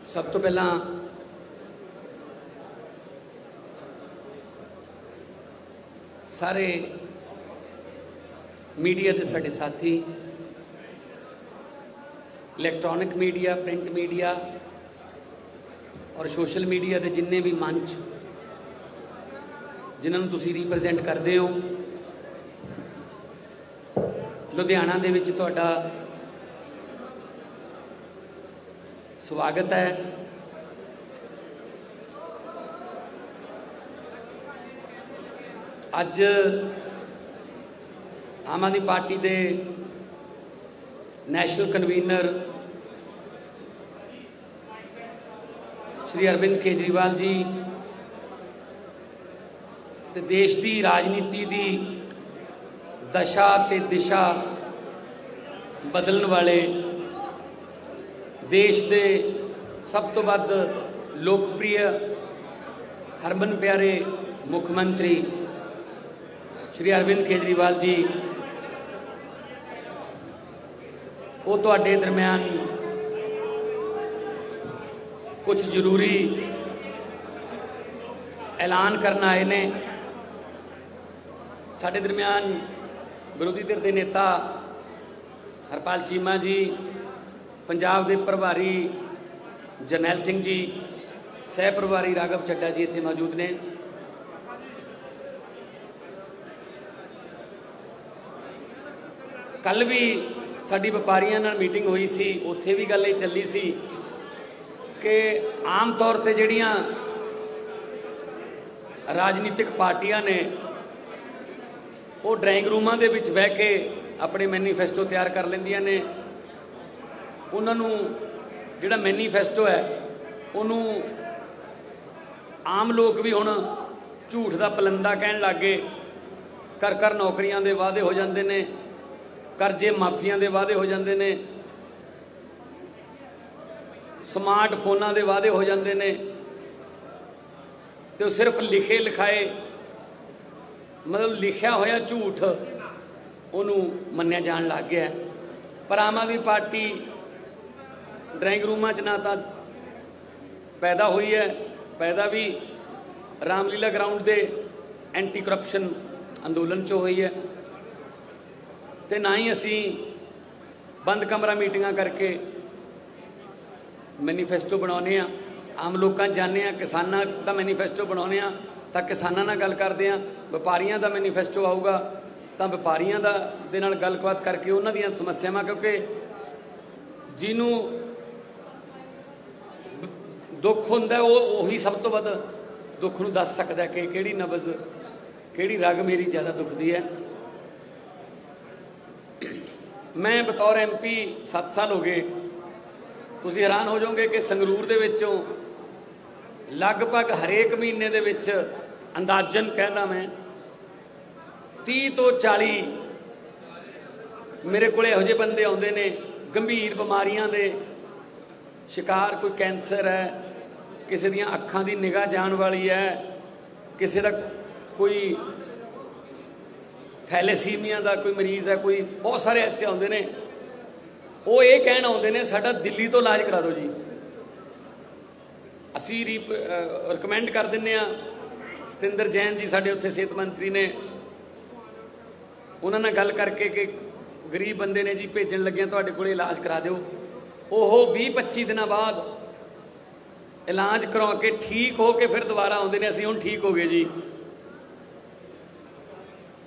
सब तो पहला सारे मीडिया के साडे साथी, इलैक्ट्रॉनिक मीडिया, प्रिंट मीडिया और सोशल मीडिया के जिन्ने भी मंच जिन्होंने तुसी रिप्रजेंट करते हो, लुधियाना दे विच तुहाडा स्वागत है। अज आम आदमी पार्टी के नैशनल कन्वीनर श्री अरविंद केजरीवाल जी ते देश की राजनीति की दशा ते दिशा बदलने वाले देश के सब तो वध लोकप्रिय हरमन प्यारे मुख्यमंत्री श्री अरविंद केजरीवाल जी वो तुहाडे दरम्यान कुछ जरूरी ऐलान करना आए ने। साडे दरम्यान विरोधी धिर के नेता हरपाल चीमा जी, पंजाब के प्रभारी जरनैल सिंह जी, सह प्रभारी राघव चड्डा जी इत्थे मौजूद ने। कल भी साडी व्यापारियों नाल मीटिंग हुई सी, उत्थे भी गल चली सी कि आम तौर पर जिहड़ियां राजनीतिक पार्टियां ने वो ड्राइंग रूमां दे विच बह के अपने मैनीफेस्टो तैयार कर लैंदियां ने। उन्होंने जिहड़ा मैनीफेस्टो है उन्होंने आम लोग भी हुण झूठ का पलंदा कहण लग गए। कर कर नौकरियां दे वादे हो जाते हैं, करजे माफिया के वादे हो जाते हैं, स्मार्ट फोनां के वादे हो जाते हैं, तो सिर्फ लिखे लिखाए मतलब लिखा होया झूठ उन्होंने मन्निया जान लग गया। पर आम आदमी पार्टी ड्राइंग रूमां च ना तो पैदा हुई है, पैदा भी रामलीला ग्राउंड के एंटी करप्शन अंदोलन चो हुई है, तो ना ही असी बंद कमरा मीटिंगां करके मैनीफेस्टो बनाने। आम लोग जाने, किसानों का मैनीफेस्टो बनाने तो किसानों नाल गल करते हैं, व्यापारियों का मैनीफेस्टो आऊगा तो व्यापारियों दे नाल गलबात करके उन्हां दीयां समस्यावां, क्योंकि जिन्हों दुख हुंदा वो उही सब तो वध दुख नूं दस सकदा कि किहड़ी नबज किहड़ी रग मेरी ज़्यादा दुखदी है। मैं बतौर MP 7 साल हो गए। तुसीं हैरान हो जाओगे कि संगरूर दे विचों लगभग हरेक महीने दे विच अंदाजन कहना मैं 30 तो 40 मेरे को यहो जिहे बंदे आउंदे ने गंभीर बीमारियां दे शिकार। कोई कैंसर है, किसी दियां अखां दी निगाह जाण वाली है, किसी दा कोई थैलेसीमिया का कोई मरीज़ है, कोई बहुत सारे ऐसे आउंदे ने। वो ये कहण आउंदे ने साडा दिल्ली तो इलाज करा दो जी। असी रिकमेंड कर दिंदे आ। सतिंदर जैन जी साडे उत्थे सेहत मंत्री ने, उन्हां नाल गल करके कि गरीब बंदे ने जी भेजण लगे तुहाडे कोल इलाज करा दिओ। ओह 20-25 दिनों बाद इलाज करवा के ठीक हो के फिर दोबारा आउंदे ने, असीं हुण ठीक हो गए जी।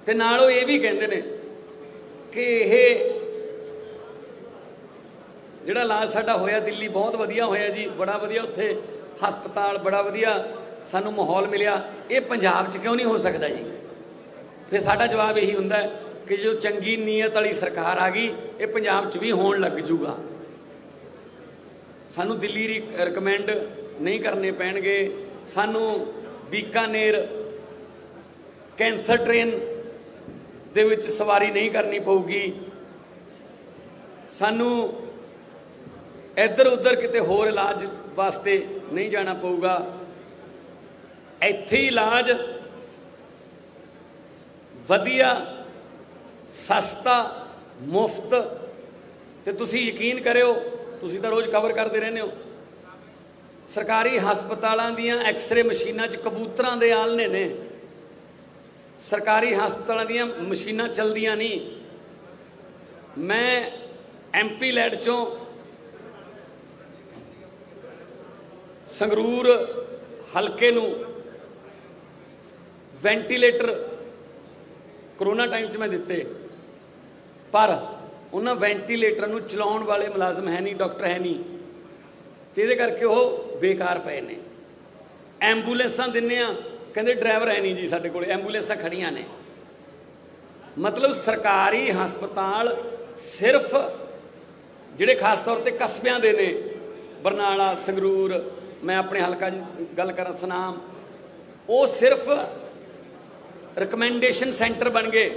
ते नाल ओह ये भी कहंदे ने कि यह जिहड़ा इलाज साडा होया दिल्ली बहुत वधिया होया जी, बड़ा वधिया उत्थे हस्पताल बड़ा वधिया सानू माहौल मिलिया, ये पंजाब च क्यों नहीं हो सकता जी। फिर साडा जवाब यही हुंदा है कि जो चंगी नीयत वाली सरकार आ गई ये पंजाब च भी होण लग जूगा। सानू दिल्ली रिकमेंड नहीं करने पैणगे, सानू बीकानेर कैंसर ट्रेन दे विच सवारी नहीं करनी पऊगी, सानू इधर उधर किते होर इलाज वास्ते नहीं जाना पऊगा। इत्थे ही इलाज वधिया सस्ता मुफ्त। तो तुसी यकीन करो, तुसी तो रोज़ कवर करते रहने हो ਸਰਕਾਰੀ ਹਸਪਤਾਲਾਂ ਦੀਆਂ ਐਕਸ-ਰੇ ਮਸ਼ੀਨਾਂ 'ਚ ਕਬੂਤਰਾਂ ਦੇ ਆਲਣੇ ਨੇ। ਸਰਕਾਰੀ ਹਸਪਤਾਲਾਂ ਦੀਆਂ ਮਸ਼ੀਨਾਂ ਚੱਲਦੀਆਂ ਨਹੀਂ। ਮੈਂ ਐਮਪੀ ਲੈਡ 'ਚੋਂ ਸੰਗਰੂਰ ਹਲਕੇ ਨੂੰ ਵੈਂਟੀਲੇਟਰ ਕਰੋਨਾ ਟਾਈਮ 'ਚ ਮੈਂ ਦਿੱਤੇ, ਪਰ ਉਹਨਾਂ ਵੈਂਟੀਲੇਟਰ ਨੂੰ ਚਲਾਉਣ ਵਾਲੇ ਮੁਲਾਜ਼ਮ ਹੈ ਨਹੀਂ, ਡਾਕਟਰ ਹੈ ਨਹੀਂ, ਤੇ ਇਹਦੇ ਕਰਕੇ ਉਹ ਬੇਕਾਰ ਪਏ ਨੇ। ਐਂਬੂਲੈਂਸਾਂ ਦਿੰਦੇ ਆ, ਕਹਿੰਦੇ ਡਰਾਈਵਰ ਹੈ ਨਹੀਂ ਜੀ ਸਾਡੇ ਕੋਲ, ਐਂਬੂਲੈਂਸਾਂ ਖੜੀਆਂ ਨੇ। ਮਤਲਬ ਸਰਕਾਰੀ ਹਸਪਤਾਲ ਸਿਰਫ ਜਿਹੜੇ ਖਾਸ ਤੌਰ ਤੇ ਕਸਬਿਆਂ ਦੇ ਨੇ, ਬਰਨਾਲਾ, ਸੰਗਰੂਰ, ਮੈਂ ਆਪਣੇ ਹਲਕਾ ਗੱਲ ਕਰਾਂ ਸੁਨਾਮ, ਉਹ ਸਿਰਫ ਰਿਕਮੈਂਡੇਸ਼ਨ ਸੈਂਟਰ ਬਣ ਗਏ।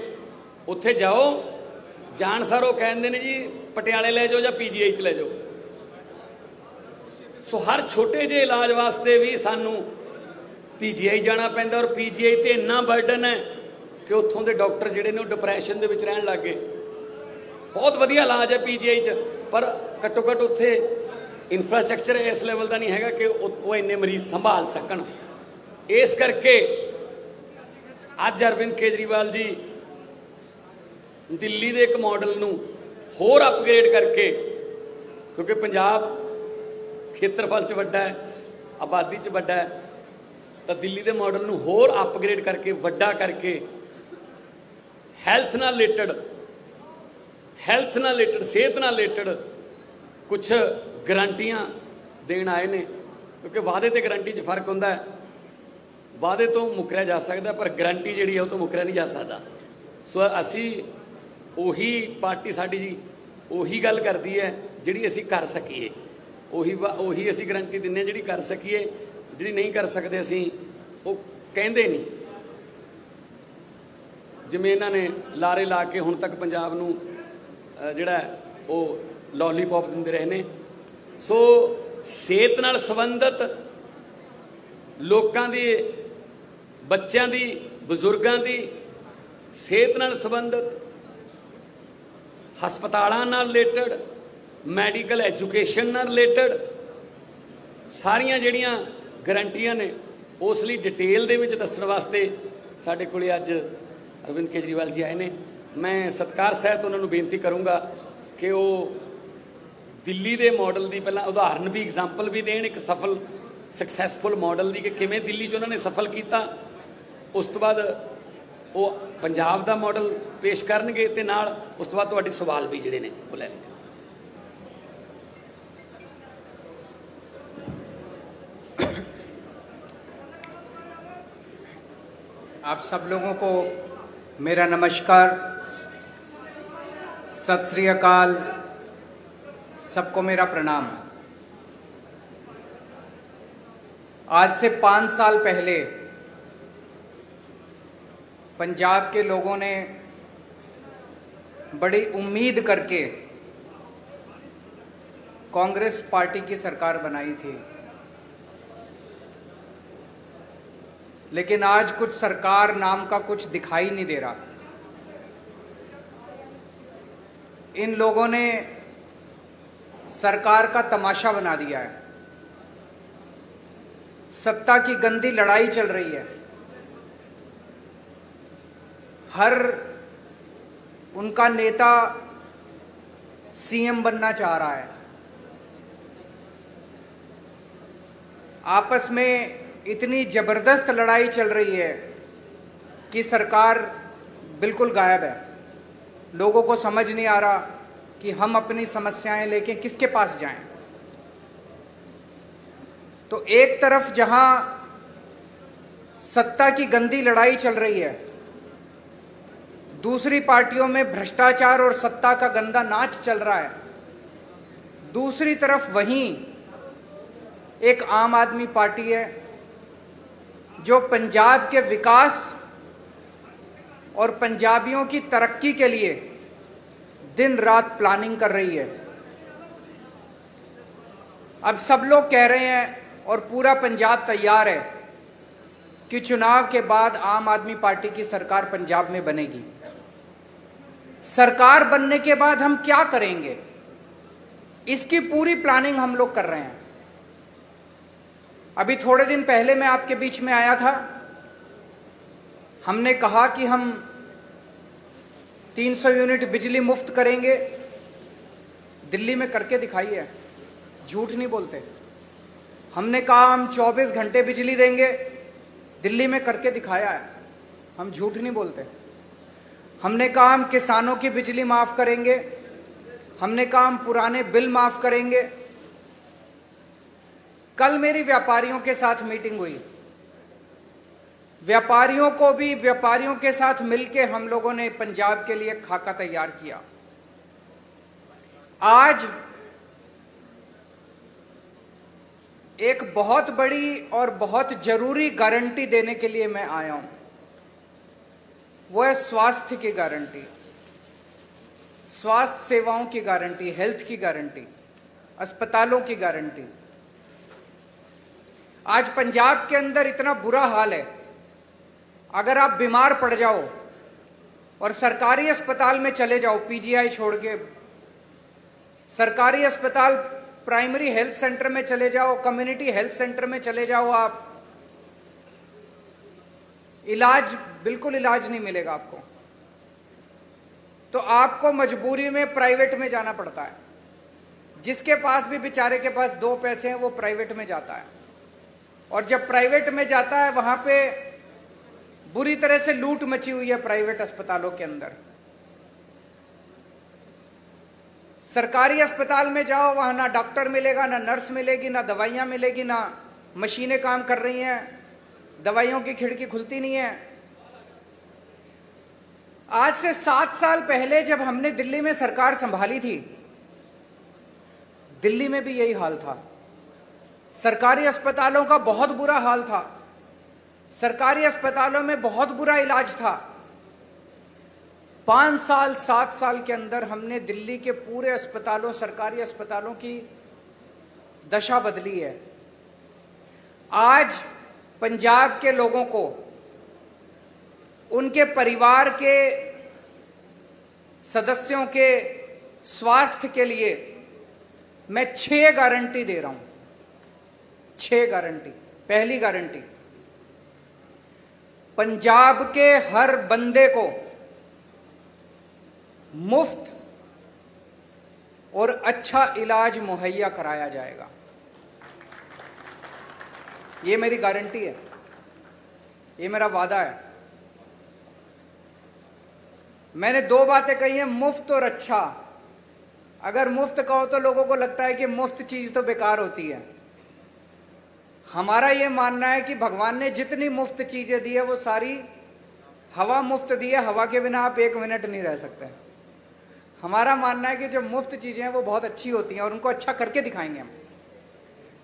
ਉੱਥੇ ਜਾਓ, ਜਾਣ ਸਾਰ ਉਹ ਕਹਿੰਦੇ ਨੇ ਜੀ ਪਟਿਆਲੇ ਲੈ ਜਾਓ ਜਾਂ ਪੀਜੀਆਈ 'ਚ ਲੈ ਜਾਓ। ਸੋ ਹਰ ਛੋਟੇ ਜਿਹੇ ਇਲਾਜ ਵਾਸਤੇ ਵੀ ਸਾਨੂੰ ਪੀਜੀਆਈ ਜਾਣਾ ਪੈਂਦਾ, ਔਰ ਪੀਜੀਆਈ ਤੇ ਇੰਨਾ ਬਰਡਨ ਹੈ ਕਿ ਉੱਥੋਂ ਦੇ ਡਾਕਟਰ ਜਿਹੜੇ ਨੇ ਉਹ ਡਿਪਰੈਸ਼ਨ ਦੇ ਵਿੱਚ ਰਹਿਣ ਲੱਗ ਗਏ। ਬਹੁਤ ਵਧੀਆ ਇਲਾਜ ਹੈ ਪੀਜੀਆਈ 'ਚ, ਪਰ ਘੱਟੋ ਘੱਟ ਉੱਥੇ ਇਨਫਰਾਸਟ੍ਰਕਚਰ ਇਸ ਲੈਵਲ ਦਾ ਨਹੀਂ ਹੈਗਾ ਕਿ ਉਹ ਇੰਨੇ ਮਰੀਜ਼ ਸੰਭਾਲ ਸਕਣ। ਇਸ ਕਰਕੇ ਅੱਜ ਅਰਵਿੰਦ ਕੇਜਰੀਵਾਲ ਜੀ ਦਿੱਲੀ ਦੇ ਇੱਕ ਮਾਡਲ ਨੂੰ ਹੋਰ ਅਪਗ੍ਰੇਡ ਕਰਕੇ, ਕਿਉਂਕਿ ਪੰਜਾਬ ਖੇਤਰਫਲ 'ਚ ਵੱਡਾ ਹੈ, ਆਬਾਦੀ 'ਚ ਵੱਡਾ ਹੈ, ਤਾਂ ਦਿੱਲੀ ਦੇ ਮਾਡਲ ਨੂੰ ਹੋਰ ਅਪਗ੍ਰੇਡ ਕਰਕੇ, ਵੱਡਾ ਕਰਕੇ ਹੈਲਥ ਨਾਲ ਰਿਲੇਟਡ, ਸਿਹਤ ਨਾਲ ਰਿਲੇਟਡ ਕੁਛ ਗਰੰਟੀਆਂ ਦੇਣ ਆਏ ਨੇ। ਕਿਉਂਕਿ ਵਾਅਦੇ ਤੇ ਗਰੰਟੀ 'ਚ ਫਰਕ ਹੁੰਦਾ ਹੈ। ਵਾਅਦੇ ਤੋਂ ਮੁੱਕਰਿਆ ਜਾ ਸਕਦਾ, ਪਰ ਗਰੰਟੀ ਜਿਹੜੀ ਹੈ ਉਹ ਤੋਂ ਮੁੱਕਰਿਆ ਨਹੀਂ ਜਾ ਸਕਦਾ। ਸੋ ਅਸੀਂ ਉਹੀ ਪਾਰਟੀ ਸਾਡੀ ਜੀ ਉਹੀ ਗੱਲ ਕਰਦੀ ਹੈ ਜਿਹੜੀ ਅਸੀਂ ਕਰ ਸਕੀਏ, ਉਹੀ ਅਸੀਂ ਗਰੰਟੀ ਦਿੰਦੇ ਹਾਂ ਜਿਹੜੀ ਕਰ ਸਕੀਏ। ਜਿਹੜੀ ਨਹੀਂ ਕਰ ਸਕਦੇ ਅਸੀਂ ਉਹ ਕਹਿੰਦੇ ਨਹੀਂ। ਜਿਵੇਂ ਇਹਨਾਂ ਨੇ ਲਾਰੇ ਲਾ ਕੇ ਹੁਣ ਤੱਕ ਪੰਜਾਬ ਨੂੰ ਜਿਹੜਾ ਉਹ ਲੋਲੀਪੌਪ ਦਿੰਦੇ ਰਹੇ ਨੇ। ਸੋ ਸਿਹਤ ਨਾਲ ਸੰਬੰਧਿਤ ਲੋਕਾਂ ਦੀ, ਬੱਚਿਆਂ ਦੀ, ਬਜ਼ੁਰਗਾਂ ਦੀ ਸਿਹਤ ਨਾਲ ਸੰਬੰਧਿਤ, ਹਸਪਤਾਲਾਂ ਨਾਲ ਰਿਲੇਟਡ, ਮੈਡੀਕਲ ਐਜੂਕੇਸ਼ਨ ਨਾਲ ਰਿਲੇਟਡ ਸਾਰੀਆਂ ਜਿਹੜੀਆਂ ਗਰੰਟੀਆਂ ਨੇ, ਉਸ ਲਈ ਡਿਟੇਲ ਦੇ ਵਿੱਚ ਦੱਸਣ ਵਾਸਤੇ ਸਾਡੇ ਕੋਲੇ ਅੱਜ ਅਰਵਿੰਦ ਕੇਜਰੀਵਾਲ ਜੀ ਆਏ ਨੇ। ਮੈਂ ਸਤਿਕਾਰ ਸਹਿਤ ਉਹਨਾਂ ਨੂੰ ਬੇਨਤੀ ਕਰੂੰਗਾ ਕਿ ਉਹ ਦਿੱਲੀ ਦੇ ਮਾਡਲ ਦੀ ਪਹਿਲਾਂ ਉਦਾਹਰਨ ਵੀ, ਐਗਜ਼ਾਮਪਲ ਵੀ ਦੇਣ, ਇੱਕ ਸਫਲ ਸਕਸੈਸਫੁਲ ਮਾਡਲ ਦੀ, ਕਿ ਕਿਵੇਂ ਦਿੱਲੀ 'ਚ ਉਹਨਾਂ ਨੇ ਸਫਲ ਕੀਤਾ। ਉਸ ਤੋਂ ਬਾਅਦ ਉਹ ਪੰਜਾਬ ਦਾ ਮਾਡਲ ਪੇਸ਼ ਕਰਨਗੇ ਤੇ ਨਾਲ ਉਸ ਤੋਂ ਬਾਅਦ ਤੁਹਾਡੇ ਸਵਾਲ ਵੀ ਜਿਹੜੇ ਨੇ ਉਹ ਲੈ ਲੈਣਗੇ। आप सब लोगों को मेरा नमस्कार, सत श्री अकाल, सबको मेरा प्रणाम। आज से 5 साल पहले पंजाब के लोगों ने बड़ी उम्मीद करके कांग्रेस पार्टी की सरकार बनाई थी, लेकिन आज कुछ सरकार नाम का कुछ दिखाई नहीं दे रहा। इन लोगों ने सरकार का तमाशा बना दिया है। सत्ता की गंदी लड़ाई चल रही है। हर उनका नेता सीएम बनना चाह रहा है। आपस में इतनी जबरदस्त लड़ाई चल रही है कि सरकार बिल्कुल गायब है। लोगों को समझ नहीं आ रहा कि हम अपनी समस्याएं लेके किसके पास जाएं। तो एक तरफ जहां सत्ता की गंदी लड़ाई चल रही है, दूसरी पार्टियों में भ्रष्टाचार और सत्ता का गंदा नाच चल रहा है। दूसरी तरफ वहीं एक आम आदमी पार्टी है जो पंजाब के विकास और पंजाबियों की तरक्की के लिए दिन रात प्लानिंग कर रही है। अब सब लोग कह रहे हैं और पूरा पंजाब तैयार है कि चुनाव के बाद आम आदमी पार्टी की सरकार पंजाब में बनेगी। सरकार बनने के बाद हम क्या करेंगे, इसकी पूरी प्लानिंग हम लोग कर रहे हैं। अभी थोड़े दिन पहले मैं आपके बीच में आया था, हमने कहा कि हम 300 यूनिट बिजली मुफ्त करेंगे। दिल्ली में करके दिखाई है, झूठ नहीं बोलते। हमने कहा हम 24 घंटे बिजली देंगे, दिल्ली में करके दिखाया है, हम झूठ नहीं बोलते। हमने कहा हम किसानों की बिजली माफ करेंगे, हमने कहा हम पुराने बिल माफ करेंगे। कल मेरी व्यापारियों के साथ मीटिंग हुई, व्यापारियों के साथ मिलकर हम लोगों ने पंजाब के लिए खाका तैयार किया। आज एक बहुत बड़ी और बहुत जरूरी गारंटी देने के लिए मैं आया हूं, वो है स्वास्थ्य की गारंटी, स्वास्थ्य सेवाओं की गारंटी, हेल्थ की गारंटी, अस्पतालों की गारंटी। आज पंजाब के अंदर इतना बुरा हाल है, अगर आप बीमार पड़ जाओ और सरकारी अस्पताल में चले जाओ, पीजीआई छोड़ के सरकारी अस्पताल, प्राइमरी हेल्थ सेंटर में चले जाओ, कम्युनिटी हेल्थ सेंटर में चले जाओ, आप बिल्कुल इलाज नहीं मिलेगा आपको। तो आपको मजबूरी में प्राइवेट में जाना पड़ता है। जिसके पास भी, बेचारे के पास 2 पैसे हैं, वो प्राइवेट में जाता है। और जब प्राइवेट में जाता है, वहां पे बुरी तरह से लूट मची हुई है प्राइवेट अस्पतालों के अंदर। सरकारी अस्पताल में जाओ, वहां ना डॉक्टर मिलेगा, ना नर्स मिलेगी, ना दवाइयां मिलेगी, ना मशीनें काम कर रही हैं, दवाइयों की खिड़की खुलती नहीं है। आज से 7 साल पहले जब हमने दिल्ली में सरकार संभाली थी, दिल्ली में भी यही हाल था। सरकारी अस्पतालों का बहुत बुरा हाल था, सरकारी अस्पतालों में बहुत बुरा इलाज था। 5 साल 7 साल के अंदर हमने दिल्ली के पूरे अस्पतालों, सरकारी अस्पतालों की दशा बदली है। आज पंजाब के लोगों को, उनके परिवार के सदस्यों के स्वास्थ्य के लिए मैं 6 गारंटी दे रहा हूं। 6 गारंटी। पहली गारंटी, पंजाब के हर बंदे को मुफ्त और अच्छा इलाज मुहैया कराया जाएगा। ये मेरी गारंटी है, ये मेरा वादा है। मैंने 2 बातें कही हैं, मुफ्त और अच्छा। अगर मुफ्त कहो तो लोगों को लगता है कि मुफ्त चीज तो बेकार होती है। हमारा ये मानना है कि भगवान ने जितनी मुफ्त चीजें दी है वो सारी, हवा मुफ्त दी है, हवा के बिना आप 1 मिनट नहीं रह सकते। हमारा मानना है कि जो मुफ्त चीजें हैं वो बहुत अच्छी होती हैं और उनको अच्छा करके दिखाएंगे हम।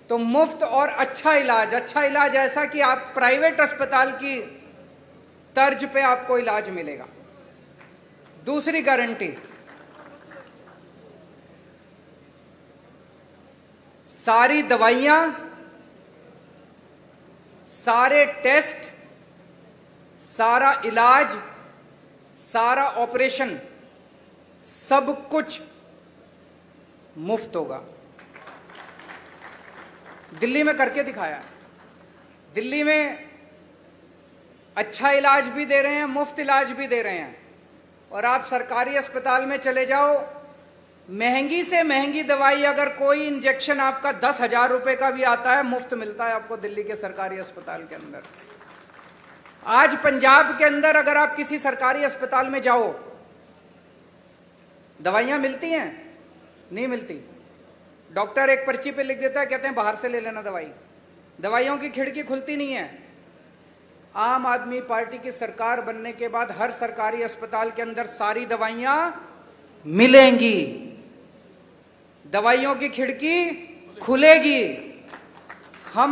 तो मुफ्त और अच्छा इलाज ऐसा कि आप प्राइवेट अस्पताल की तर्ज पे आपको इलाज मिलेगा। दूसरी गारंटी, सारी दवाइयां, सारे टेस्ट, सारा इलाज, सारा ऑपरेशन, सब कुछ मुफ्त होगा। दिल्ली में करके दिखाया। दिल्ली में अच्छा इलाज भी दे रहे हैं, मुफ्त इलाज भी दे रहे हैं। और आप सरकारी अस्पताल में चले जाओ, महंगी से महंगी दवाई, अगर कोई इंजेक्शन आपका 10,000 रुपए का भी आता है, मुफ्त मिलता है आपको दिल्ली के सरकारी अस्पताल के अंदर। आज पंजाब के अंदर अगर आप किसी सरकारी अस्पताल में जाओ, दवाइयां मिलती हैं? नहीं मिलती। डॉक्टर एक पर्ची पे लिख देता है, कहते हैं बाहर से ले लेना दवाई। दवाइयों की खिड़की खुलती नहीं है। आम आदमी पार्टी की सरकार बनने के बाद हर सरकारी अस्पताल के अंदर सारी दवाइयां मिलेंगी, दवाइयों की खिड़की खुलेगी। हम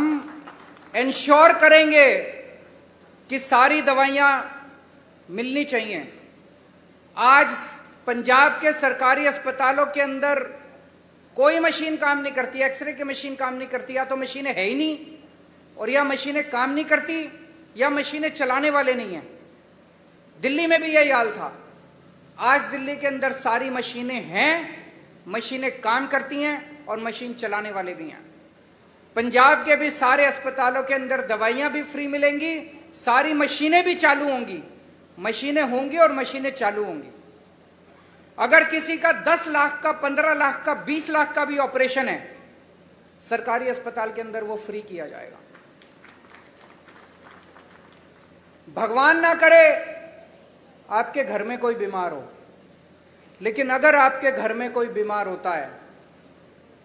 इंश्योर करेंगे कि सारी दवाइयां मिलनी चाहिए। आज पंजाब के सरकारी अस्पतालों के अंदर कोई मशीन काम नहीं करती, एक्सरे की मशीन काम नहीं करती, या तो मशीनें है ही नहीं, और या मशीनें काम नहीं करती, या मशीनें चलाने वाले नहीं हैं। दिल्ली में भी यही हाल था। आज दिल्ली के अंदर सारी मशीनें हैं, मशीनें काम करती हैं और मशीन चलाने वाले भी हैं। पंजाब के भी सारे अस्पतालों के अंदर दवाइयां भी फ्री मिलेंगी, सारी मशीनें भी चालू होंगी, मशीनें होंगी और मशीनें चालू होंगी। अगर किसी का 10 लाख का, 15 लाख का, 20 लाख का भी ऑपरेशन है, सरकारी अस्पताल के अंदर वो फ्री किया जाएगा। भगवान ना करे आपके घर में कोई बीमार हो, लेकिन अगर आपके घर में कोई बीमार होता है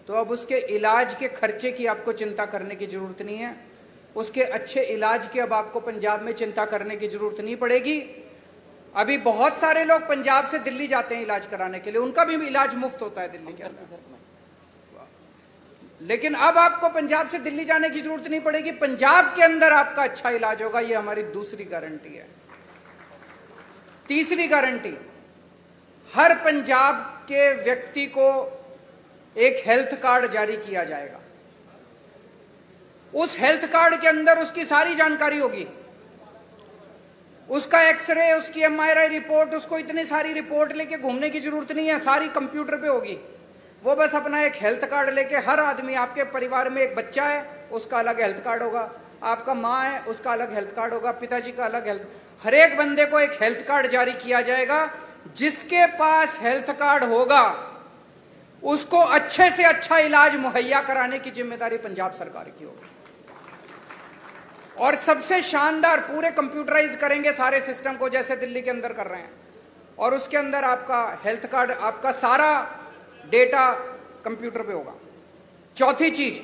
तो अब उसके इलाज के खर्चे की आपको चिंता करने की जरूरत नहीं है। उसके अच्छे इलाज की अब आपको पंजाब में चिंता करने की जरूरत नहीं पड़ेगी। अभी बहुत सारे लोग पंजाब से दिल्ली जाते हैं इलाज कराने के लिए, उनका भी इलाज मुफ्त होता है दिल्ली के अंदर। लेकिन अब आपको पंजाब से दिल्ली जाने की जरूरत नहीं पड़ेगी, पंजाब के अंदर आपका अच्छा इलाज होगा। यह हमारी दूसरी गारंटी है। तीसरी गारंटी, हर पंजाब के व्यक्ति को एक हेल्थ कार्ड जारी किया जाएगा। उस हेल्थ कार्ड के अंदर उसकी सारी जानकारी होगी, उसका एक्सरे, उसकी एमआरआई रिपोर्ट, उसको इतनी सारी रिपोर्ट लेके घूमने की जरूरत नहीं है, सारी कंप्यूटर पे होगी। वो बस अपना एक हेल्थ कार्ड लेके, हर आदमी, आपके परिवार में एक बच्चा है उसका अलग हेल्थ कार्ड होगा, आपका माँ है उसका अलग हेल्थ कार्ड होगा, पिताजी का अलग हेल्थ, हर एक बंदे को एक हेल्थ कार्ड जारी किया जाएगा। जिसके पास हेल्थ कार्ड होगा उसको अच्छे से अच्छा इलाज मुहैया कराने की जिम्मेदारी पंजाब सरकार की होगी। और सबसे शानदार, पूरे कंप्यूटराइज करेंगे सारे सिस्टम को जैसे दिल्ली के अंदर कर रहे हैं, और उसके अंदर आपका हेल्थ कार्ड, आपका सारा डेटा कंप्यूटर पे होगा। चौथी चीज,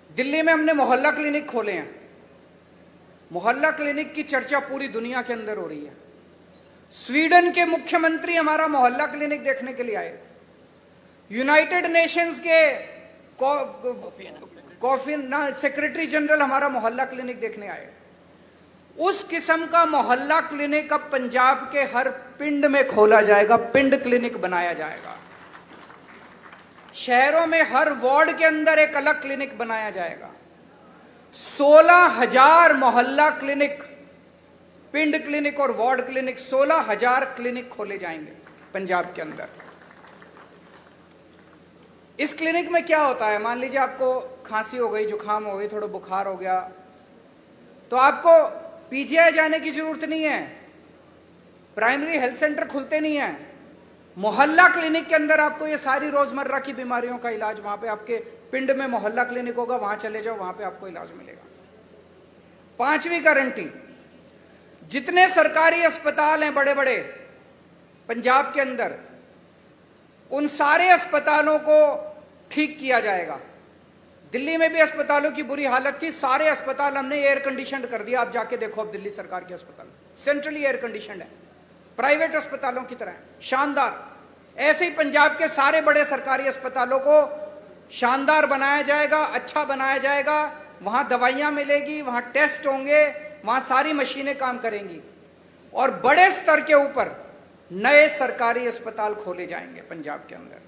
दिल्ली में हमने मोहल्ला क्लिनिक खोले हैं। मोहल्ला क्लिनिक की चर्चा पूरी दुनिया के अंदर हो रही है। स्वीडन के मुख्यमंत्री हमारा मोहल्ला क्लिनिक देखने के लिए आए, यूनाइटेड नेशंस के सेक्रेटरी जनरल हमारा मोहल्ला क्लिनिक देखने आए। उस किस्म का मोहल्ला क्लिनिक अब पंजाब के हर पिंड में खोला जाएगा, पिंड क्लिनिक बनाया जाएगा। शहरों में हर वार्ड के अंदर एक अलग क्लिनिक बनाया जाएगा। 16,000 मोहल्ला क्लिनिक, पिंड क्लिनिक और वार्ड क्लिनिक, 16,000 क्लिनिक खोले जाएंगे पंजाब के अंदर। इस क्लिनिक में क्या होता है, मान लीजिए आपको खांसी हो गई, जुकाम हो गई, थोड़ा बुखार हो गया, तो आपको पीजीआई जाने की जरूरत नहीं है, प्राइमरी हेल्थ सेंटर खुलते नहीं है। मोहल्ला क्लिनिक के अंदर आपको ये सारी रोजमर्रा की बीमारियों का इलाज, वहां पे आपके पिंड में मोहल्ला क्लिनिक होगा, वहां चले जाओ, वहां पे आपको इलाज मिलेगा। पांचवी गारंटी, जितने सरकारी अस्पताल हैं बड़े बड़े पंजाब के अंदर, उन सारे अस्पतालों को ठीक किया जाएगा। दिल्ली में भी अस्पतालों की बुरी हालत थी, सारे अस्पताल हमने एयर कंडीशन कर दिया। आप जाके देखो, अब दिल्ली सरकार के अस्पताल सेंट्रली एयर कंडीशन है, प्राइवेट अस्पतालों की तरह शानदार। ऐसे ही पंजाब के सारे बड़े सरकारी अस्पतालों को शानदार बनाया जाएगा, अच्छा बनाया जाएगा। वहां दवाइयां मिलेगी, वहां टेस्ट होंगे, वहां सारी मशीनें काम करेंगी, और बड़े स्तर के ऊपर नए सरकारी अस्पताल खोले जाएंगे पंजाब के अंदर।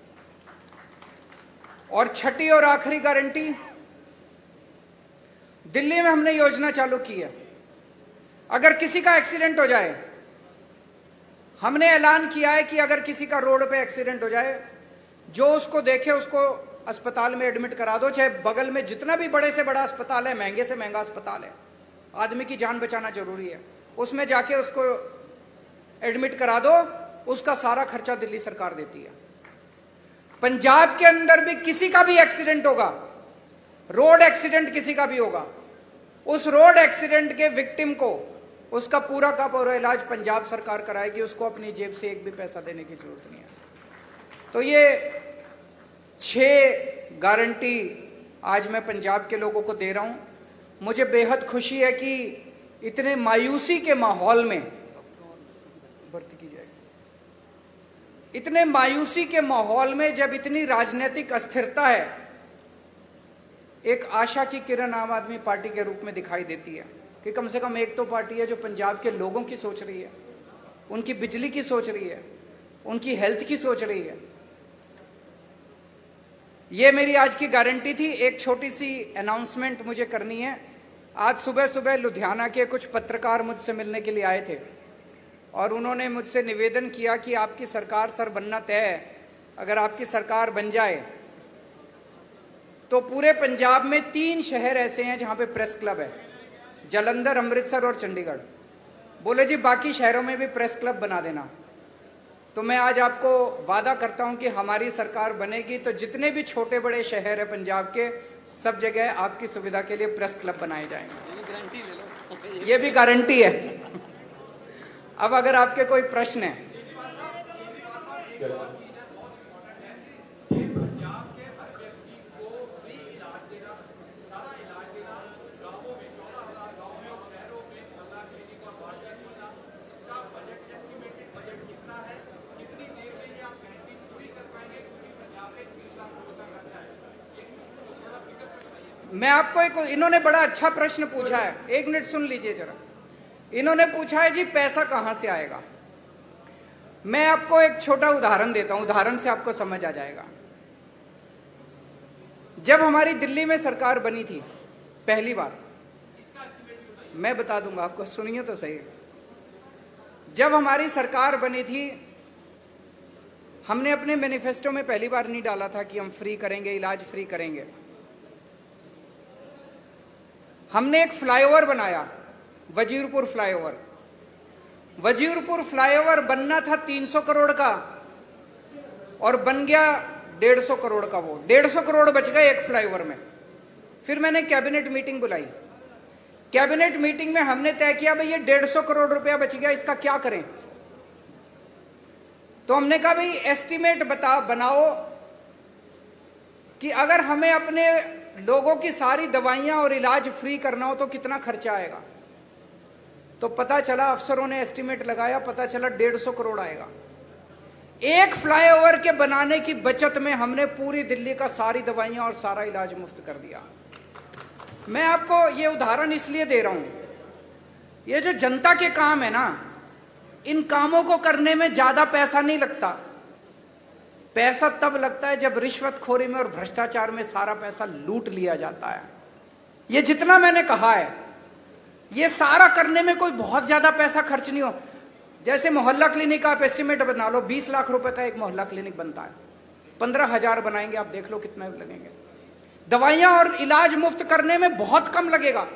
और छठी और आखिरी गारंटी, दिल्ली में हमने योजना चालू की है, अगर किसी का एक्सीडेंट हो जाए, हमने ऐलान किया है कि अगर किसी का रोड पे एक्सीडेंट हो जाए, जो उसको देखे उसको अस्पताल में एडमिट करा दो, चाहे बगल में जितना भी बड़े से बड़ा अस्पताल है, महंगे से महंगा अस्पताल है, आदमी की जान बचाना जरूरी है, उसमें जाके उसको एडमिट करा दो, उसका सारा खर्चा दिल्ली सरकार देती है। पंजाब के अंदर भी किसी का भी एक्सीडेंट होगा, रोड एक्सीडेंट किसी का भी होगा, उस रोड एक्सीडेंट के विक्टिम को उसका पूरा का पूरा इलाज पंजाब सरकार कराएगी, उसको अपनी जेब से एक भी पैसा देने की जरूरत नहीं है। तो ये 6 गारंटी आज मैं पंजाब के लोगों को दे रहा हूं। मुझे बेहद खुशी है कि इतने मायूसी के माहौल में, भर्ती की जाएगी, इतने मायूसी के माहौल में जब इतनी राजनीतिक अस्थिरता है, एक आशा की किरण आम आदमी पार्टी के रूप में दिखाई देती है कि कम से कम एक तो पार्टी है जो पंजाब के लोगों की सोच रही है, उनकी बिजली की सोच रही है, उनकी हेल्थ की सोच रही है। ये मेरी आज की गारंटी थी। एक छोटी सी अनाउंसमेंट मुझे करनी है। आज सुबह सुबह लुधियाना के कुछ पत्रकार मुझसे मिलने के लिए आए थे और उन्होंने मुझसे निवेदन किया कि आपकी सरकार सर बनना तय है, अगर आपकी सरकार बन जाए तो पूरे पंजाब में 3 शहर ऐसे हैं जहां पे प्रेस क्लब है, जालंधर, अमृतसर और चंडीगढ़। बोले जी बाकी शहरों में भी प्रेस क्लब बना देना। तो मैं आज आपको वादा करता हूं कि हमारी सरकार बनेगी तो जितने भी छोटे बड़े शहर है पंजाब के, सब जगह आपकी सुविधा के लिए प्रेस क्लब बनाए जाएंगे। ये भी गारंटी है। अब अगर आपके कोई प्रश्न है। मैं आपको इन्होंने बड़ा अच्छा प्रश्न पूछा है, 1 मिनट सुन लीजिए जरा। इन्होंने पूछा है जी पैसा कहां से आएगा। मैं आपको एक छोटा उदाहरण देता हूं, उदाहरण से आपको समझ आ जाएगा। जब हमारी दिल्ली में सरकार बनी थी पहली बार, मैं बता दूंगा आपको, सुनिए तो सही। जब हमारी सरकार बनी थी, हमने अपने मैनिफेस्टो में पहली बार नहीं डाला था कि हम फ्री करेंगे, इलाज फ्री करेंगे। हमने एक फ्लाईओवर बनाया, वजीरपुर फ्लाईओवर। वजीरपुर फ्लाईओवर बनना था 300 करोड़ का और बन गया 150 करोड़ का। वो 150 करोड़ बच गए एक फ्लाईओवर में। फिर मैंने कैबिनेट मीटिंग बुलाई। कैबिनेट मीटिंग में हमने तय किया भाई ये 150 करोड़ रुपया बच गया, इसका क्या करें। तो हमने कहा भाई एस्टीमेट बनाओ कि अगर हमें अपने लोगों की सारी दवाइयां और इलाज फ्री करना हो तो कितना खर्चा आएगा। तो पता चला, अफसरों ने एस्टीमेट लगाया, पता चला 150 करोड़ आएगा। एक फ्लाईओवर के बनाने की बचत में हमने पूरी दिल्ली का सारी दवाइयां और सारा इलाज मुफ्त कर दिया। मैं आपको ये उदाहरण इसलिए दे रहा हूं, ये जो जनता के काम है ना, इन कामों को करने में ज्यादा पैसा नहीं लगता। पैसा तब लगता है जब रिश्वतखोरी में और भ्रष्टाचार में सारा पैसा लूट लिया जाता है। ये जितना मैंने कहा है, ये सारा करने में कोई बहुत ज्यादा पैसा खर्च नहीं हो। जैसे मोहल्ला क्लिनिक का आप एस्टिमेट बना लो, 20 लाख रुपए का एक मोहल्ला क्लिनिक बनता है, 15,000 बनाएंगे, आप देख लो कितना लगेंगे। दवाइयां और इलाज मुफ्त करने में बहुत कम लगेगा।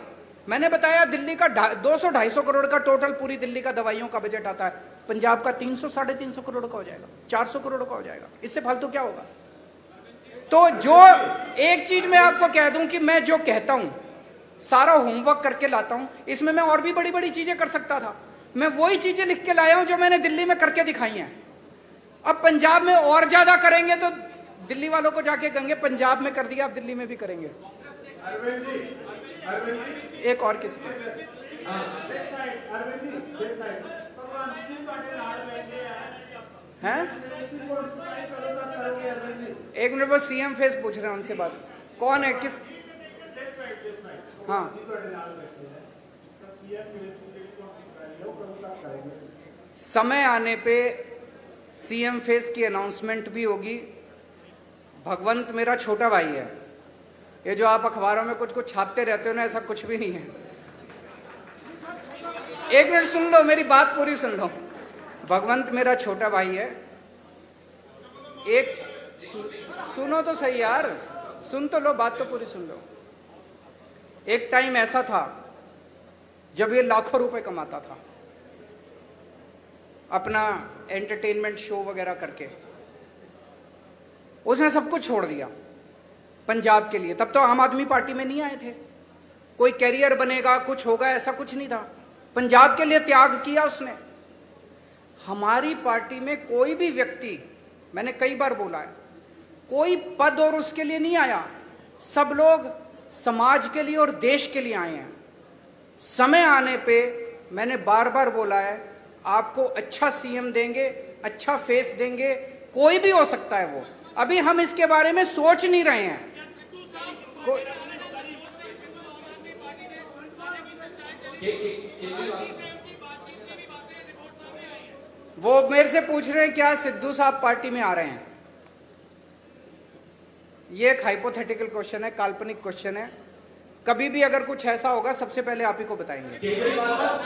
मैंने बताया दिल्ली का 200-250 करोड़ का टोटल पूरी दिल्ली का दवाइयों का बजट आता है, पंजाब का 300-350 करोड़ का हो जाएगा, 400 करोड़ का हो जाएगा। इससे फालतू क्या होगा। तो जो एक चीज मैं आपको कह दूं कि मैं जो कहता हूं सारा होमवर्क करके लाता हूं, इसमें मैं और भी बड़ी बड़ी चीजें कर सकता था। मैं वही चीजें लिख के लाया हूं जो मैंने दिल्ली में करके दिखाई हैं। अब पंजाब में और ज्यादा करेंगे तो दिल्ली वालों को जाके कहेंगे पंजाब में कर दिया, आप दिल्ली में भी करेंगे। अरविंद जी, एक और किसी हैं? एक मिनट, वो सीएम फेस पूछ रहे हैं, उनसे बात। कौन है, किस? हाँ, समय आने पे सीएम फेस की अनाउंसमेंट भी होगी। भगवंत मेरा छोटा भाई है। ये जो आप अखबारों में कुछ कुछ छापते रहते हो ना, ऐसा कुछ भी नहीं है। एक मिनट सुन लो, मेरी बात पूरी सुन लो। भगवंत मेरा छोटा भाई है। एक सुनो तो सही यार, सुन तो लो, बात तो पूरी सुन लो। एक टाइम ऐसा था जब ये लाखों रुपए कमाता था अपना एंटरटेनमेंट शो वगैरह करके। उसने सब कुछ छोड़ दिया पंजाब के लिए। तब तो आम आदमी पार्टी में नहीं आए थे। कोई कैरियर बनेगा, कुछ होगा, ऐसा कुछ नहीं था। पंजाब के लिए त्याग किया उसने। हमारी पार्टी में कोई भी व्यक्ति, मैंने कई बार बोला है, कोई पद और उसके लिए नहीं आया। सब लोग समाज के लिए और देश के लिए आए हैं। समय आने पे मैंने बार बार बोला है, आपको अच्छा सीएम देंगे, अच्छा फेस देंगे, कोई भी हो सकता है वो। अभी हम इसके बारे में सोच नहीं रहे हैं। वो मेरे से पूछ रहे हैं क्या सिद्धू साहब पार्टी में आ रहे हैं। ये एक हाइपोथेटिकल क्वेश्चन है, काल्पनिक क्वेश्चन है। कभी भी अगर कुछ ऐसा होगा सबसे पहले आप ही को बताएंगे। केजरीवाल साहब,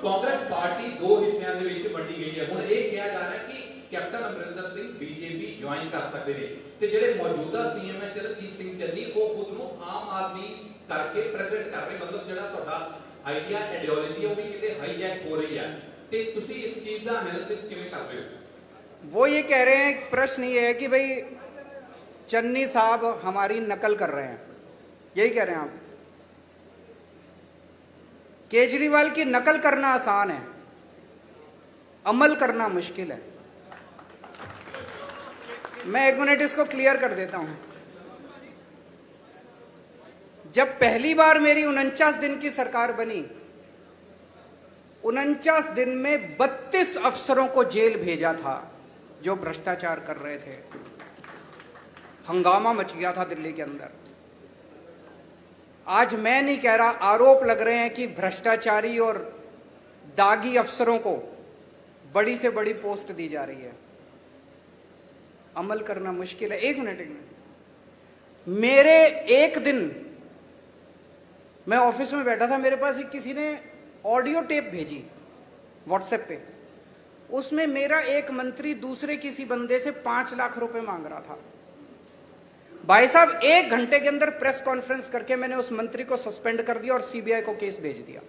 कांग्रेस पार्टी दो हिस्सों ਦੇ ਵਿੱਚ ਵੰਡੀ ਗਈ ਹੈ। ਹੁਣ ਇਹ ਕਿਹਾ ਜਾ ਰਿਹਾ ਹੈ ਕਿ captain Amarinder Singh BJP join ਕਰ ਸਕਦੇ ਨੇ ਤੇ ਜਿਹੜੇ ਮੌਜੂਦਾ ਸੀਐਮ ਹੈ ਚਰਨਜੀਤ ਸਿੰਘ ਚੰਨੀ ਉਹ ਖੁਦ ਨੂੰ ਆਮ ਆਦਮੀ ਕਰਕੇ ਪ੍ਰੈਜ਼ੈਂਟ ਕਰ ਰਹੇ ਮਤਲਬ ਜਿਹੜਾ ਤੁਹਾਡਾ ਆਈਡੀਆ ਆਈਡੀਓਲੋਜੀ ਉਹ ਵੀ ਕਿਤੇ ਹਾਈਜੈਕ ਹੋ ਰਹੀ ਹੈ ਤੇ ਤੁਸੀਂ ਇਸ ਚੀਜ਼ ਦਾ ਐਨਾਲਿਸਿਸ ਕਿਵੇਂ ਕਰ ਰਹੇ ਹੋ वो ये कह रहे हैं, प्रश्न ये है कि भाई चन्नी साहब हमारी नकल कर रहे हैं, यही कह रहे हैं आप। केजरीवाल की नकल करना आसान है, अमल करना मुश्किल है। मैं 1 मिनट इसको क्लियर कर देता हूं। जब पहली बार मेरी 49 दिन की सरकार बनी, 49 दिन में 32 अफसरों को जेल भेजा था जो भ्रष्टाचार कर रहे थे। हंगामा मच गया था दिल्ली के अंदर। आज मैं नहीं कह रहा, आरोप लग रहे हैं कि भ्रष्टाचारी और दागी अफसरों को बड़ी से बड़ी पोस्ट दी जा रही है। अमल करना मुश्किल है। एक मिनट मेरे एक दिन मैं ऑफिस में बैठा था, मेरे पास किसी ने ऑडियो टेप भेजी व्हाट्सएप पे। उसमें मेरा एक मंत्री दूसरे किसी बंदे से 5 लाख रुपए मांग रहा था। भाई साहब 1 घंटे के अंदर प्रेस कॉन्फ्रेंस करके मैंने उस मंत्री को सस्पेंड कर दिया और सीबीआई को केस भेज दिया।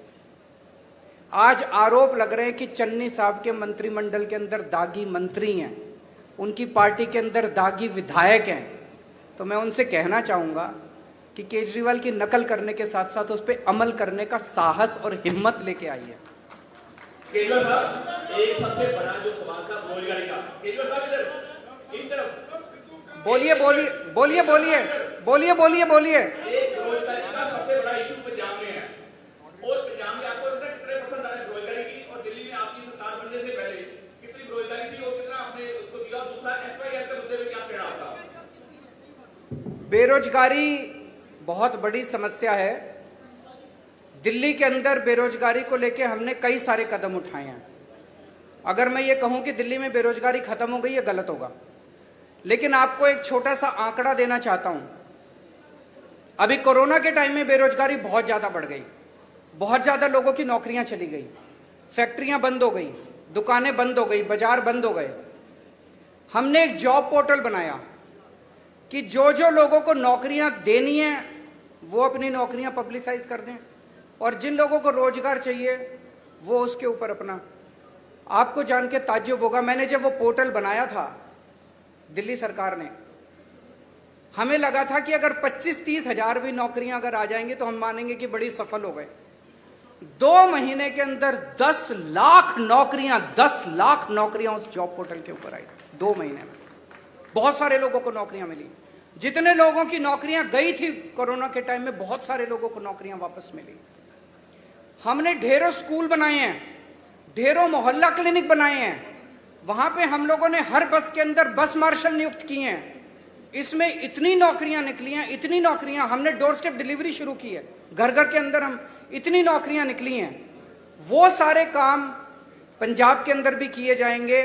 आज आरोप लग रहे हैं कि चन्नी साहब के मंत्रिमंडल के अंदर दागी मंत्री हैं, उनकी पार्टी के अंदर दागी विधायक हैं। तो मैं उनसे कहना चाहूंगा कि केजरीवाल की नकल करने के साथ साथ उस पर अमल करने का साहस और हिम्मत लेके आइए। केजरीवाल साहब, एक सबसे बड़ा जो सवाल था बेरोजगारी का, केजरीवाल साहब इधर इस तरफ बोलिए बोलिए बोलिए बोलिए बोलिए बोलिए बोलिए। एक बेरोजगारी का सबसे बड़ा इशू पंजाब में है और पंजाब में आपको पता है कितने परसेंट आ रहे हैं बेरोजगारी की और दिल्ली में आपकी सरकार बनने से पहले कितनी बेरोजगारी थी और कितना आपने उसको दिया। दूसरा एसवाईआर के मुद्दे में क्या कहना आपका? बेरोजगारी बहुत बड़ी समस्या है। दिल्ली के अंदर बेरोजगारी को लेकर हमने कई सारे कदम उठाए हैं। अगर मैं ये कहूं कि दिल्ली में बेरोजगारी खत्म हो गई, ये गलत होगा। लेकिन आपको एक छोटा सा आंकड़ा देना चाहता हूं। अभी कोरोना के टाइम में बेरोजगारी बहुत ज्यादा बढ़ गई, बहुत ज्यादा लोगों की नौकरियां चली गई, फैक्ट्रियां बंद हो गई, दुकानें बंद हो गई, बाजार बंद हो गए। हमने एक जॉब पोर्टल बनाया कि जो जो लोगों को नौकरियां देनी है वो अपनी नौकरियां पब्लिसाइज कर दें और जिन लोगों को रोजगार चाहिए वो उसके ऊपर अपना। आपको जान के ताज्जुब होगा, मैंने जब वो पोर्टल बनाया था दिल्ली सरकार ने, हमें लगा था कि अगर 25-30 हजार भी नौकरियां अगर आ जाएंगी तो हम मानेंगे कि बड़ी सफल हो गए। 2 महीने के अंदर 10 लाख नौकरियां उस जॉब पोर्टल के ऊपर आई। 2 महीने में बहुत सारे लोगों को नौकरियां मिली। जितने लोगों की नौकरियां गई थी कोरोना के टाइम में, बहुत सारे लोगों को नौकरियां वापस मिली। हमने ढेरों स्कूल बनाए हैं, ढेरों मोहल्ला क्लिनिक बनाए हैं। वहां पे हम लोगों ने हर बस के अंदर बस मार्शल नियुक्त किए हैं। इसमें इतनी नौकरियां निकली हैं, इतनी नौकरियां। हमने डोर स्टेप डिलीवरी शुरू की है, घर घर के अंदर हम इतनी नौकरियां निकली हैं। वो सारे काम पंजाब के अंदर भी किए जाएंगे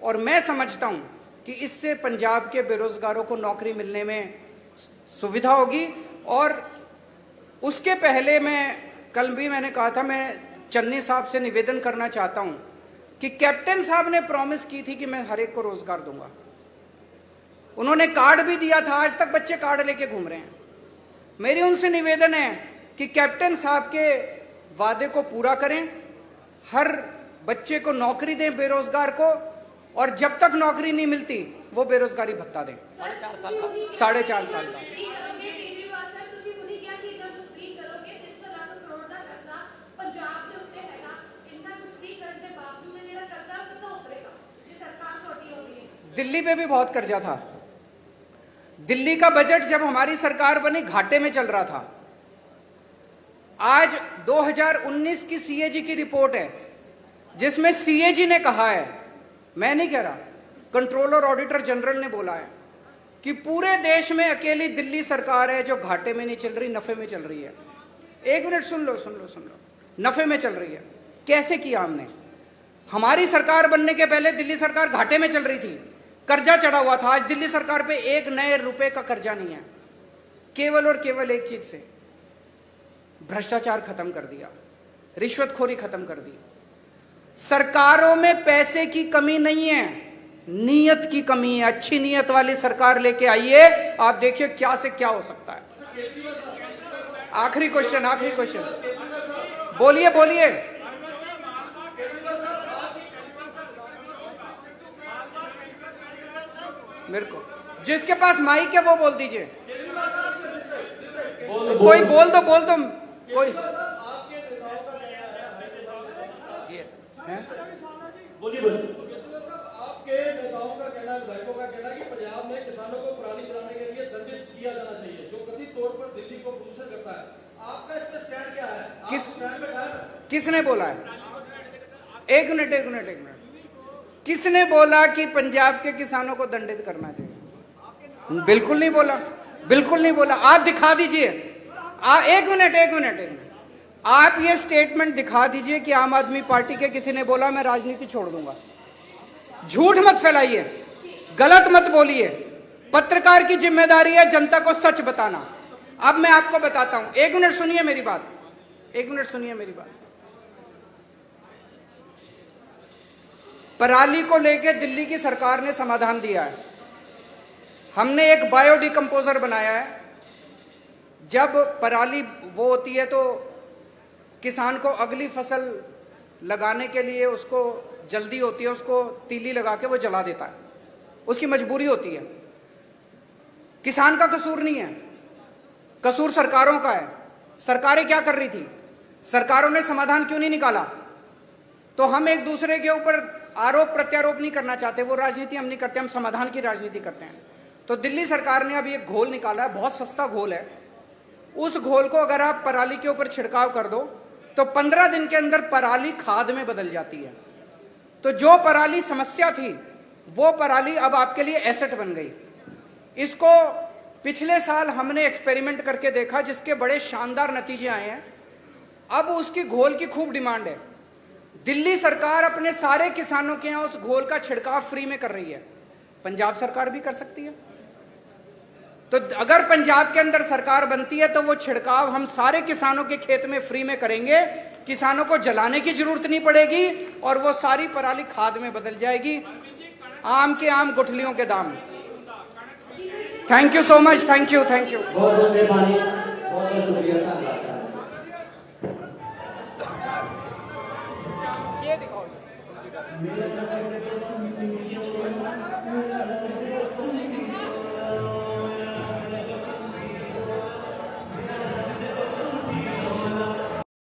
और मैं समझता हूं कि इससे पंजाब के बेरोजगारों को नौकरी मिलने में सुविधा होगी। और उसके पहले कल भी मैंने कहा था, मैं चन्नी साहब से निवेदन करना चाहता हूं कि कैप्टन साहब ने प्रॉमिस की थी कि मैं हर एक को रोजगार दूंगा। उन्होंने कार्ड भी दिया था, आज तक बच्चे कार्ड लेके घूम रहे हैं। मेरी उनसे निवेदन है कि कैप्टन साहब के वादे को पूरा करें, हर बच्चे को नौकरी दें बेरोजगार को, और जब तक नौकरी नहीं मिलती वो बेरोजगारी भत्ता दें। 4.5 साल का 4.5 साल का। दिल्ली पे भी बहुत कर्जा था। दिल्ली का बजट जब हमारी सरकार बनी घाटे में चल रहा था। आज 2019 की सीएजी की रिपोर्ट है जिसमें सीएजी ने कहा है, मैं नहीं कह रहा, कंट्रोलर ऑडिटर जनरल ने बोला है कि पूरे देश में अकेली दिल्ली सरकार है जो घाटे में नहीं चल रही, नफे में चल रही है। 1 मिनट सुन लो, नफे में चल रही है। कैसे किया हमने? हमारी सरकार बनने के पहले दिल्ली सरकार घाटे में चल रही थी, कर्जा चढ़ा हुआ था। आज दिल्ली सरकार पे 1 नए रुपए का कर्जा नहीं है। केवल और केवल एक चीज से, भ्रष्टाचार खत्म कर दिया, रिश्वतखोरी खत्म कर दी। सरकारों में पैसे की कमी नहीं है, नीयत की कमी है। अच्छी नीयत वाली सरकार लेके आइए, आप देखिए क्या से क्या हो सकता है। आखिरी क्वेश्चन, बोलिए बोलिए। मेरे को जिसके पास माइक है वो बोल दीजिए। कोई बोल दो कोई। बोलिए। आपके नेताओं का कहना है, विधायकों का कहना है कि पंजाब में किसानों को पराली जलाने के लिए दंडित किया जाना चाहिए, जो कथित तौर पर दिल्ली को प्रदूषण करता है। आपका इस पे स्टैंड क्या है? किसने बोला है? एक मिनट। किसने बोला कि पंजाब के किसानों को दंडित करना चाहिए? बिल्कुल नहीं बोला। आप दिखा दीजिए। एक मिनट। आप ये स्टेटमेंट दिखा दीजिए कि आम आदमी पार्टी के किसी ने बोला मैं राजनीति छोड़ दूंगा। झूठ मत फैलाइए, गलत मत बोलिए। पत्रकार की जिम्मेदारी है जनता को सच बताना। अब मैं आपको बताता हूं, एक मिनट सुनिए मेरी बात। पराली को लेकर दिल्ली की सरकार ने समाधान दिया है। हमने एक बायोडिकम्पोजर बनाया है। जब पराली वो होती है तो किसान को अगली फसल लगाने के लिए उसको जल्दी होती है, उसको तीली लगा के वो जला देता है, उसकी मजबूरी होती है। किसान का कसूर नहीं है, कसूर सरकारों का है। सरकारें क्या कर रही थी? सरकारों ने समाधान क्यों नहीं निकाला? तो हम एक दूसरे के ऊपर आरोप प्रत्यारोप नहीं करना चाहते, वो राजनीति हम नहीं करते, हम समाधान की राजनीति करते हैं। तो दिल्ली सरकार ने अभी एक घोल निकाला है, बहुत सस्ता घोल है। उस घोल को अगर आप पराली के ऊपर छिड़काव कर दो तो 15 दिन के अंदर पराली खाद में बदल जाती है। तो जो पराली समस्या थी वो पराली अब आपके लिए एसेट बन गई। इसको पिछले साल हमने एक्सपेरिमेंट करके देखा, जिसके बड़े शानदार नतीजे आए हैं। अब उसकी घोल की खूब डिमांड है। दिल्ली सरकार अपने सारे किसानों के यहां उस घोल का छिड़काव फ्री में कर रही है। पंजाब सरकार भी कर सकती है। तो अगर पंजाब के अंदर सरकार बनती है तो वो छिड़काव हम सारे किसानों के खेत में फ्री में करेंगे। किसानों को जलाने की जरूरत नहीं पड़ेगी और वो सारी पराली खाद में बदल जाएगी। आम के आम गुठलियों के दाम। Thank you so much. Thank you. बहुत मेहरबानी, बहुत शुक्रिया, धन्यवाद सर। ये दिखाओ।